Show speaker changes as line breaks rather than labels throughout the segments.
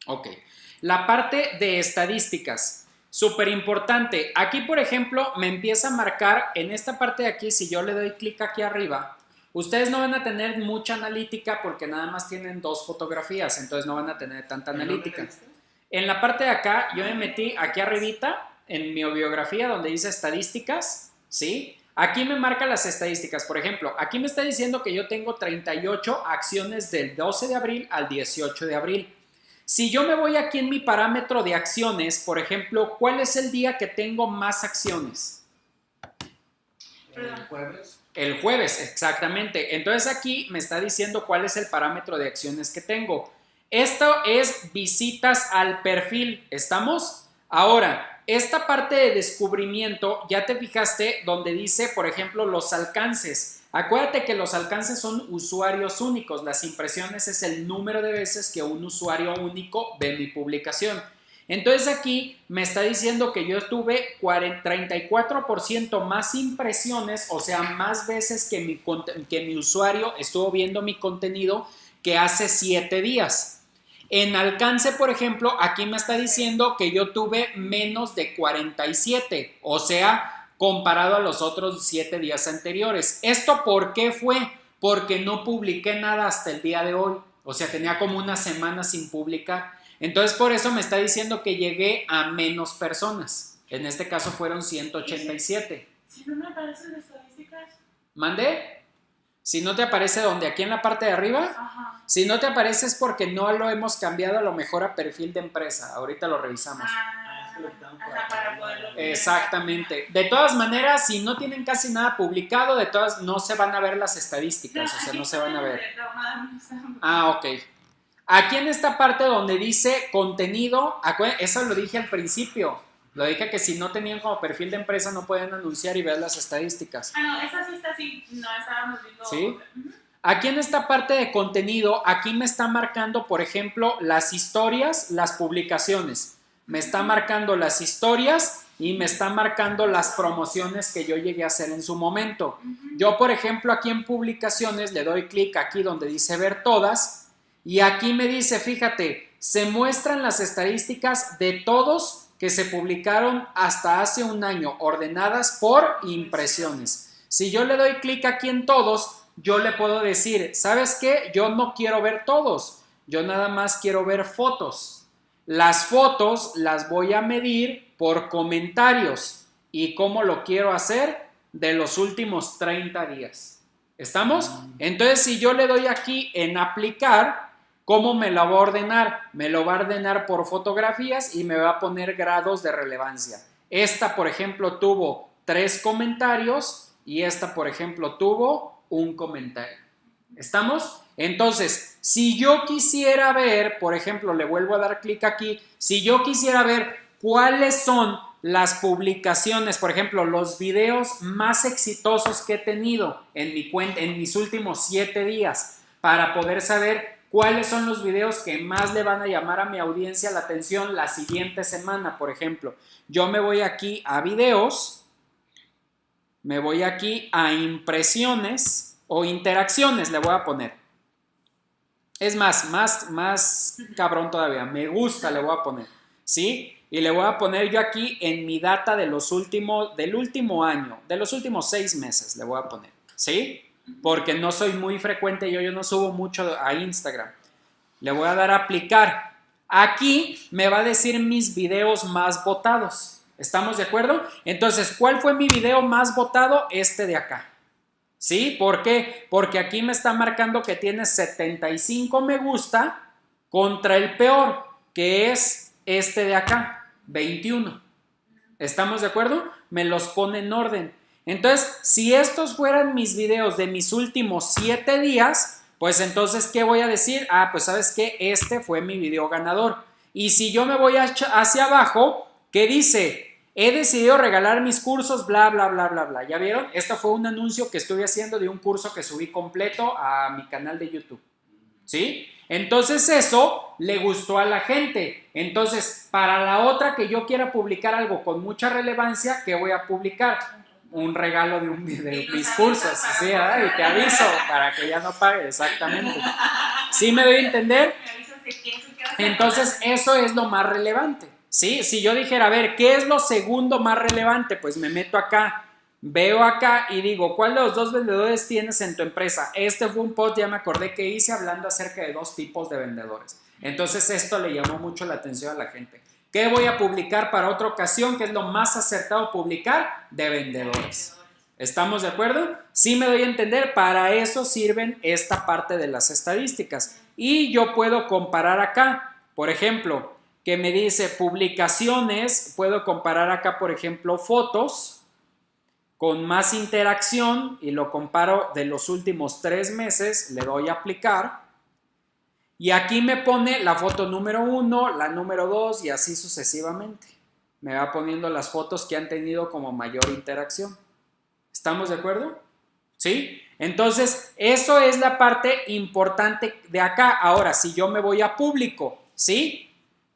Ok. La parte de estadísticas, súper importante. Aquí, por ejemplo, me empieza a marcar en esta parte de aquí, si yo le doy clic aquí arriba, ustedes no van a tener mucha analítica porque nada más tienen 2 fotografías, entonces no van a tener tanta analítica. En la parte de acá, yo me metí aquí arribita, en mi biografía, donde dice estadísticas, ¿sí? Aquí me marca las estadísticas. Por ejemplo, aquí me está diciendo que yo tengo 38 acciones del 12 de abril al 18 de abril. Si yo me voy aquí en mi parámetro de acciones, por ejemplo, ¿cuál es el día que tengo más acciones?
El jueves.
El jueves, exactamente. Entonces aquí me está diciendo cuál es el parámetro de acciones que tengo. Esto es visitas al perfil, ¿estamos? Ahora, esta parte de descubrimiento, ya te fijaste donde dice, por ejemplo, los alcances. Acuérdate que los alcances son usuarios únicos. Las impresiones es el número de veces que un usuario único ve mi publicación. Entonces aquí me está diciendo que yo tuve 34% más impresiones, o sea, más veces que mi usuario estuvo viendo mi contenido que hace 7 días. En alcance, por ejemplo, aquí me está diciendo que yo tuve menos de 47, o sea, comparado a los otros 7 días anteriores. ¿Esto por qué fue? Porque no publiqué nada hasta el día de hoy, o sea, tenía como una semana sin publicar. Entonces, por eso me está diciendo que llegué a menos personas. En este caso fueron 187.
Si no me aparecen estadísticas.
¿Mandé? Si no te aparece donde, aquí en la parte de arriba.
Ajá.
Si no te aparece es porque no lo hemos cambiado a lo mejor a perfil de empresa. Ahorita lo revisamos.
Para poderlo ver.
Exactamente. De todas maneras, si no tienen casi nada publicado, de todas no se van a ver las estadísticas, o sea, no se van a ver. Ah, ok. Aquí en esta parte donde dice contenido, eso lo dije al principio. Lo dije que si no tenían como perfil de empresa no pueden anunciar y ver las estadísticas.
Ah, no, esa sí está así. No, estábamos viendo.
¿Sí? Aquí en esta parte de contenido, aquí me está marcando, por ejemplo, las historias, las publicaciones. Me está marcando las historias y me está marcando las promociones que yo llegué a hacer en su momento. Yo, por ejemplo, aquí en publicaciones le doy clic aquí donde dice ver todas y aquí me dice, fíjate, se muestran las estadísticas de todos que se publicaron hasta hace un año, ordenadas por impresiones. Si yo le doy clic aquí en todos, yo le puedo decir, ¿sabes qué? Yo no quiero ver todos, yo nada más quiero ver fotos. Las fotos las voy a medir por comentarios. ¿Y cómo lo quiero hacer? De los últimos 30 días. ¿Estamos? Entonces, si yo le doy aquí en aplicar, ¿cómo me lo va a ordenar? Me lo va a ordenar por fotografías y me va a poner grados de relevancia. Esta, por ejemplo, tuvo 3 comentarios y esta, por ejemplo, tuvo 1 comentario. ¿Estamos? Entonces, si yo quisiera ver, por ejemplo, le vuelvo a dar clic aquí, si yo quisiera ver cuáles son las publicaciones, por ejemplo, los videos más exitosos que he tenido en mi cuenta, en mis últimos 7 días, para poder saber cuáles son los videos que más le van a llamar a mi audiencia la atención la siguiente semana, por ejemplo. Yo me voy aquí a videos, me voy aquí a impresiones o interacciones, le voy a poner. Es más cabrón todavía, me gusta le voy a poner, ¿sí? Y le voy a poner yo aquí en mi data del último año, de los últimos 6 meses le voy a poner, ¿sí? Porque no soy muy frecuente, yo no subo mucho a Instagram. Le voy a dar a aplicar. Aquí me va a decir mis videos más votados. ¿Estamos de acuerdo? Entonces, ¿cuál fue mi video más votado? Este de acá. ¿Sí? ¿Por qué? Porque aquí me está marcando que tiene 75 me gusta contra el peor, que es este de acá, 21. ¿Estamos de acuerdo? Me los pone en orden. Entonces, si estos fueran mis videos de mis últimos 7 días, pues entonces, ¿qué voy a decir? Ah, pues ¿sabes qué? Este fue mi video ganador. Y si yo me voy hacia abajo, ¿qué dice? He decidido regalar mis cursos, bla, bla, bla, bla, bla. ¿Ya vieron? Esto fue un anuncio que estuve haciendo de un curso que subí completo a mi canal de YouTube. ¿Sí? Entonces eso le gustó a la gente. Entonces, para la otra que yo quiera publicar algo con mucha relevancia, ¿qué voy a publicar? Un regalo de mis cursos. ¿Sí? Y te aviso para que ya no pague. Exactamente. ¿Sí me doy a entender? Entonces, eso es lo más relevante, ¿sí? Si yo dijera, a ver, ¿qué es lo segundo más relevante? Pues me meto acá, veo acá y digo, ¿cuál de los dos vendedores tienes en tu empresa? Este fue un post, ya me acordé que hice hablando acerca de 2 tipos de vendedores. Entonces, esto le llamó mucho la atención a la gente. ¿Qué voy a publicar para otra ocasión? ¿Qué es lo más acertado publicar? De vendedores. ¿Estamos de acuerdo? Sí me doy a entender, para eso sirven esta parte de las estadísticas. Y yo puedo comparar acá, por ejemplo, que me dice publicaciones, puedo comparar acá, por ejemplo, fotos con más interacción y lo comparo de los últimos 3 meses, le doy a aplicar. Y aquí me pone la foto número 1, la número 2 y así sucesivamente. Me va poniendo las fotos que han tenido como mayor interacción. ¿Estamos de acuerdo? ¿Sí? Entonces, eso es la parte importante de acá. Ahora, si yo me voy a público, ¿sí?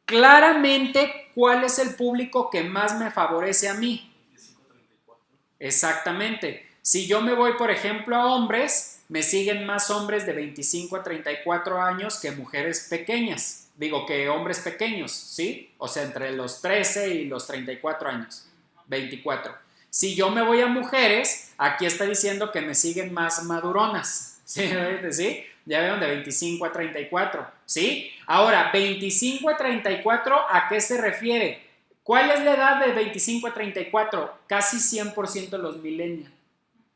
Claramente, ¿cuál es el público que más me favorece a mí? 25-34. Exactamente. Si yo me voy, por ejemplo, a hombres, me siguen más hombres de 25 a 34 años que mujeres pequeñas. Digo, que hombres pequeños, ¿sí? O sea, entre los 13 y los 34 años. 24. Si yo me voy a mujeres, aquí está diciendo que me siguen más maduronas, ¿sí? ¿Sí? Ya vieron, de 25 a 34, ¿sí? Ahora, 25 a 34, ¿a qué se refiere? ¿Cuál es la edad de 25 a 34? Casi 100% los millennials.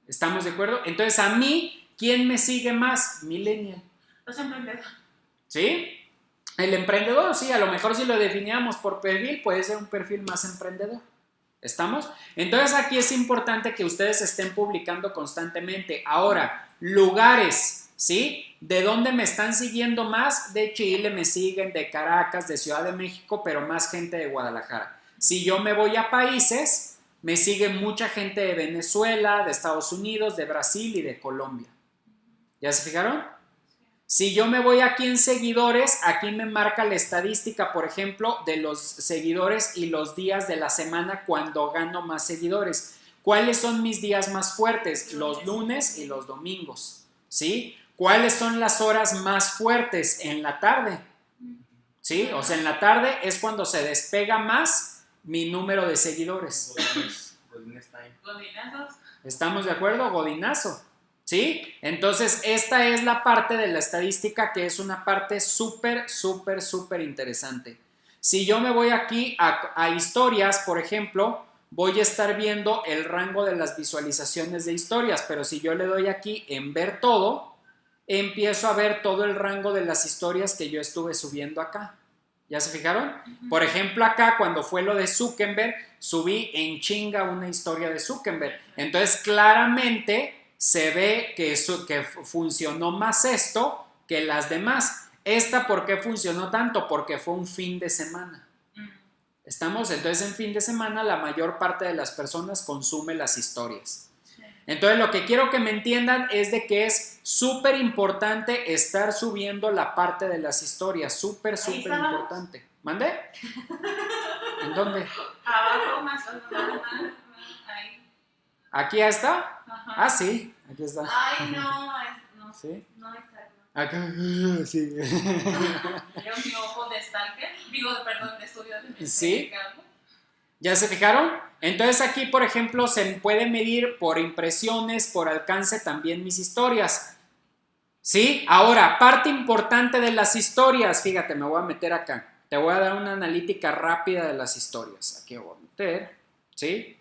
¿Estamos de acuerdo? Entonces, a mí, ¿quién me sigue más? Millennial.
Los emprendedores.
¿Sí? El emprendedor, sí, a lo mejor si lo definíamos por perfil, puede ser un perfil más emprendedor. ¿Estamos? Entonces aquí es importante que ustedes estén publicando constantemente. Ahora, lugares, ¿sí? ¿De dónde me están siguiendo más? De Chile me siguen, de Caracas, de Ciudad de México, pero más gente de Guadalajara. Si yo me voy a países, me sigue mucha gente de Venezuela, de Estados Unidos, de Brasil y de Colombia. ¿Ya se fijaron? Si yo me voy aquí en seguidores, aquí me marca la estadística, por ejemplo, de los seguidores y los días de la semana cuando gano más seguidores. ¿Cuáles son mis días más fuertes? Los lunes y los domingos, ¿sí? ¿Cuáles son las horas más fuertes? En la tarde, ¿sí? O sea, en la tarde es cuando se despega más mi número de seguidores.
Godinazos.
¿Estamos de acuerdo? Godinazo. ¿Sí? Entonces, esta es la parte de la estadística que es una parte súper interesante. Si yo me voy aquí a historias, por ejemplo, voy a estar viendo el rango de las visualizaciones de historias, pero si yo le doy aquí en ver todo, empiezo a ver todo el rango de las historias que yo estuve subiendo acá. ¿Ya se fijaron? Por ejemplo, acá cuando fue lo de Zuckerberg, subí en chinga una historia de Zuckerberg. Entonces, claramente se ve que funcionó más esto que las demás. ¿Esta por qué funcionó tanto? Porque fue un fin de semana. ¿Estamos? Entonces en fin de semana la mayor parte de las personas consume las historias. Entonces lo que quiero que me entiendan es de que es súper importante estar subiendo la parte de las historias. Súper importante. ¿Mande? ¿En dónde?
Abajo, más ahí.
¿Aquí ya está?
Ajá.
Ah, sí, aquí está.
Ay, no,
¿Sí?
No está.
Acá, sí.
Era mi ojo de stalker, de estudio de
¿Sí? ¿Ya se fijaron? Entonces aquí, por ejemplo, se puede medir por impresiones, por alcance también mis historias. ¿Sí? Ahora, parte importante de las historias, fíjate, me voy a meter acá. Te voy a dar una analítica rápida de las historias. Aquí voy a meter, ¿sí?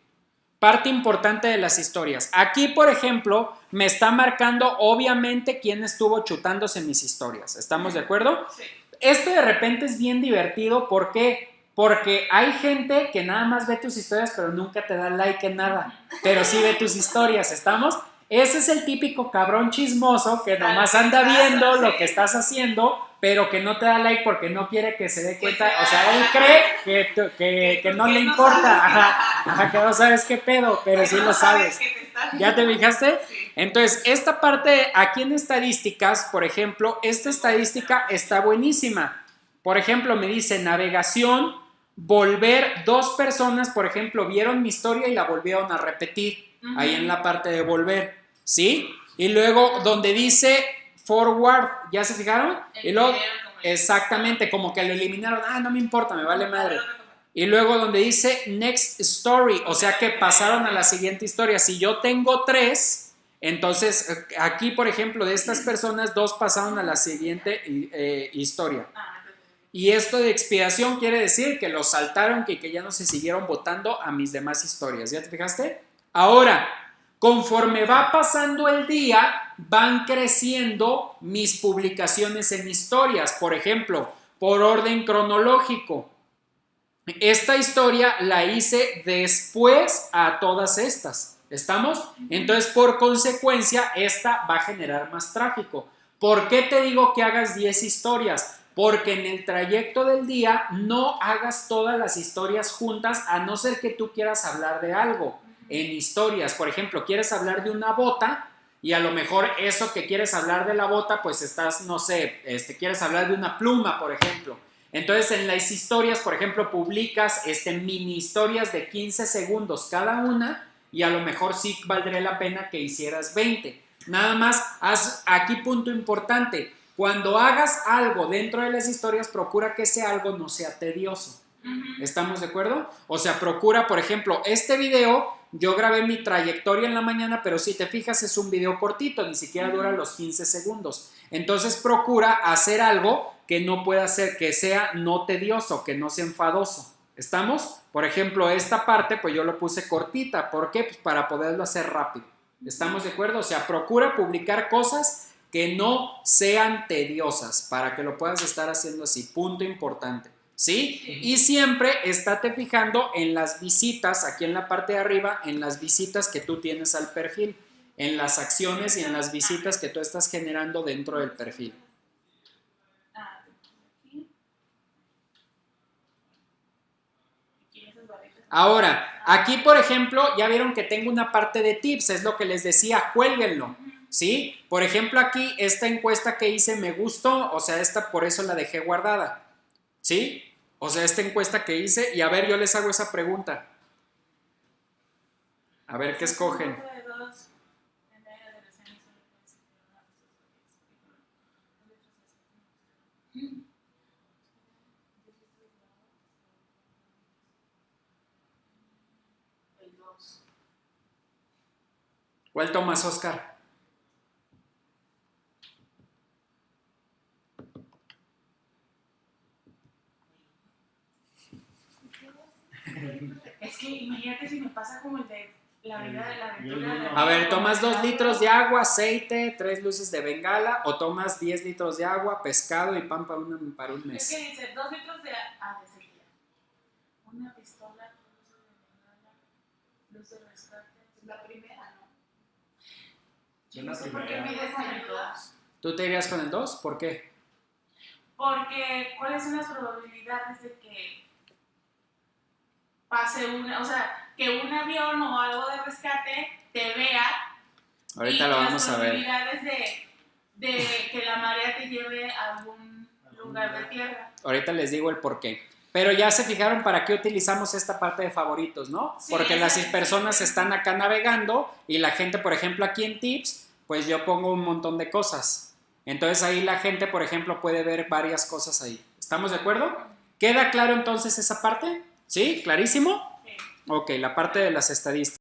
Parte importante de las historias. Aquí, por ejemplo, me está marcando obviamente quién estuvo chutándose mis historias. ¿Estamos de acuerdo?
Sí.
Esto de repente es bien divertido. ¿Por qué? Porque hay gente que nada más ve tus historias, pero nunca te da like en nada. Pero sí ve tus historias. ¿Estamos? Ese es el típico cabrón chismoso que nomás anda viendo lo que estás haciendo, pero que no te da like porque no quiere que se dé cuenta. O sea, él cree que no le importa. Ajá, que no sabes qué pedo, pero sí lo sabes. ¿Ya te fijaste?
Sí.
Entonces, esta parte aquí en estadísticas, por ejemplo, esta estadística está buenísima. Por ejemplo, me dice navegación, volver, 2 personas, por ejemplo, vieron mi historia y la volvieron a repetir. Ahí en la parte de volver, ¿sí? Y luego donde dice forward, ¿ya se fijaron? Y luego Exactamente, como que lo eliminaron. Ah, no me importa, me vale madre. Y luego donde dice next story, o sea que pasaron a la siguiente historia. Si yo tengo 3, entonces aquí, por ejemplo, de estas personas, 2 pasaron a la siguiente historia. Y esto de expiación quiere decir que los saltaron, que ya no se siguieron votando a mis demás historias. ¿Ya te fijaste? Ahora, conforme va pasando el día, van creciendo mis publicaciones en historias. Por ejemplo, por orden cronológico. Esta historia la hice después a todas estas. ¿Estamos? Entonces, por consecuencia, esta va a generar más tráfico. ¿Por qué te digo que hagas 10 historias? Porque en el trayecto del día no hagas todas las historias juntas, a no ser que tú quieras hablar de algo. En historias, por ejemplo, quieres hablar de una bota y a lo mejor eso que quieres hablar de la bota, pues estás, no sé, quieres hablar de una pluma, por ejemplo. Entonces en las historias, por ejemplo, publicas mini historias de 15 segundos cada una y a lo mejor sí valdría la pena que hicieras 20. Nada más, haz aquí punto importante. Cuando hagas algo dentro de las historias, procura que ese algo no sea tedioso. ¿Estamos de acuerdo? O sea, procura, por ejemplo, este video, yo grabé mi trayectoria en la mañana, pero si te fijas es un video cortito, ni siquiera dura los 15 segundos. Entonces procura hacer algo que no pueda ser, que sea no tedioso, que no sea enfadoso. ¿Estamos? Por ejemplo, esta parte, pues yo lo puse cortita. ¿Por qué? Pues para poderlo hacer rápido. ¿Estamos de acuerdo? O sea, procura publicar cosas que no sean tediosas para que lo puedas estar haciendo así. Punto importante. ¿Sí? Y siempre estate fijando en las visitas, aquí en la parte de arriba, en las visitas que tú tienes al perfil, en las acciones y en las visitas que tú estás generando dentro del perfil. Ahora, aquí por ejemplo, ya vieron que tengo una parte de tips, es lo que les decía, cuélguenlo, ¿sí? Por ejemplo, aquí esta encuesta que hice me gustó, o sea, esta por eso la dejé guardada, ¿sí? O sea, esta encuesta que hice, y a ver, yo les hago esa pregunta. A ver, ¿qué escogen? ¿Cuál tomas, Oscar?
Es que imagínate si me pasa como el de la vida de la aventura.
A ver, ¿tomas 2 litros de agua, aceite, 3 luces de bengala o tomas 10 litros de agua, pescado y pan para un mes?
Es que dice 2 litros de sequía, una pistola, luces de bengala, luz de rescate. La primera, ¿no? Yo no sé por qué me irías con el 2.
¿Tú te irías con el 2? ¿Por qué?
Porque, ¿cuáles son las probabilidades de que pase o sea, que un avión o algo de rescate te vea?
Ahorita lo vamos a ver.
Las probabilidades de que la marea te lleve a algún lugar de tierra.
Ahorita les digo el por qué. Pero ya se fijaron para qué utilizamos esta parte de favoritos, ¿no? Sí, porque las personas están acá navegando y la gente, por ejemplo, aquí en tips, pues yo pongo un montón de cosas. Entonces ahí la gente, por ejemplo, puede ver varias cosas ahí. ¿Estamos de acuerdo? ¿Queda claro entonces esa parte? ¿Sí? ¿Clarísimo? Sí. Ok, la parte de las estadísticas.